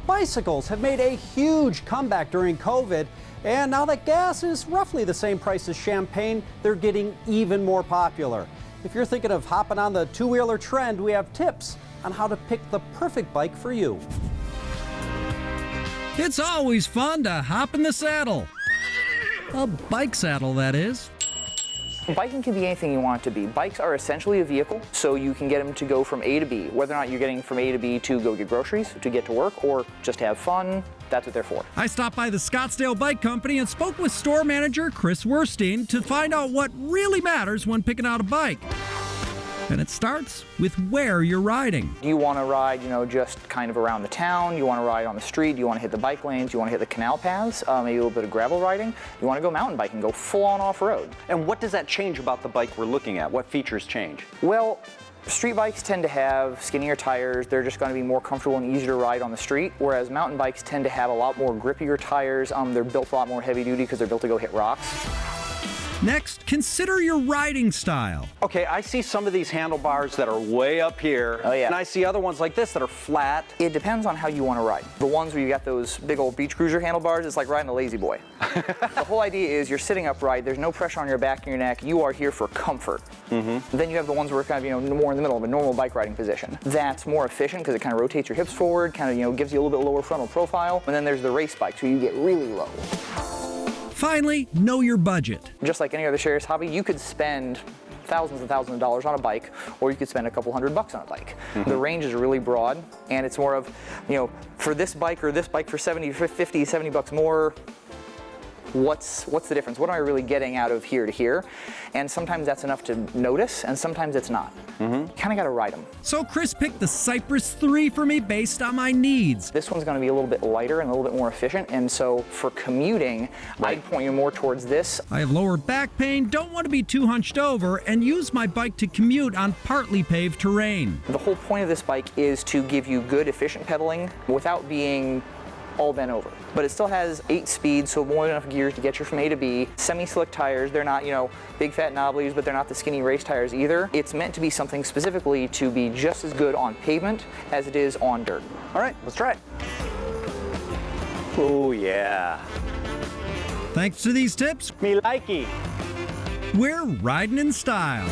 Bicycles have made a huge comeback during COVID, and now that gas is roughly the same price as champagne, they're getting even more popular. If you're thinking of hopping on the two-wheeler trend, we have tips on how to pick the perfect bike for you. It's always fun to hop in the saddle. A bike saddle, that is. Biking can be anything you want it to be. Bikes are essentially a vehicle, so you can get them to go from A to B. Whether or not you're getting from A to B to go get groceries, to get to work, or just to have fun, that's what they're for. I stopped by the Scottsdale Bike Company and spoke with store manager Chris Werstein to find out what really matters when picking out a bike. And it starts with where you're riding. Do you want to ride, just kind of around the town? You want to ride on the street? Do you want to hit the bike lanes? Do you want to hit the canal paths? Maybe a little bit of gravel riding? You want to go mountain biking, go full-on off-road? And what does that change about the bike we're looking at? What features change? Well, street bikes tend to have skinnier tires. They're just going to be more comfortable and easier to ride on the street, whereas mountain bikes tend to have a lot more grippier tires. They're built a lot more heavy-duty because they're built to go hit rocks. Next, consider your riding style. Okay, I see some of these handlebars that are way up here. Oh, yeah. And I see other ones like this that are flat. It depends on how you want to ride. The ones where you got those big old beach cruiser handlebars, it's like riding a lazy boy. The whole idea is you're sitting upright, there's no pressure on your back and your neck, you are here for comfort. Then you have the ones where kind of, more in the middle of a normal bike riding position. That's more efficient because it kind of rotates your hips forward, kind of, gives you a little bit lower frontal profile. And then there's the race bikes where you get really low. Finally, know your budget. Just like any other serious hobby, you could spend thousands and thousands of dollars on a bike, or you could spend a couple $100 on a bike. The range is really broad, and it's more of, for this bike or this bike for 70, 50, 70 bucks more, what's the difference? What am I really getting out of here to here? And sometimes that's enough to notice, and sometimes it's not. You kind of got to ride them. So Chris picked the Cypress 3 for me based on my needs. This one's going to be a little bit lighter and a little bit more efficient, and so for commuting, I'd point you more towards this. I have lower back pain, don't want to be too hunched over, and use my bike to commute on partly paved terrain. The whole point of this bike is to give you good, efficient pedaling without being all bent over. But it still has 8 speeds, so more than enough gears to get you from A to B. Semi-slick tires, they're not, big fat knobblies, but they're not the skinny race tires either. It's meant to be something specifically to be just as good on pavement as it is on dirt. All right, let's try it. Oh, yeah. Thanks to these tips, Me likey. we're riding in style.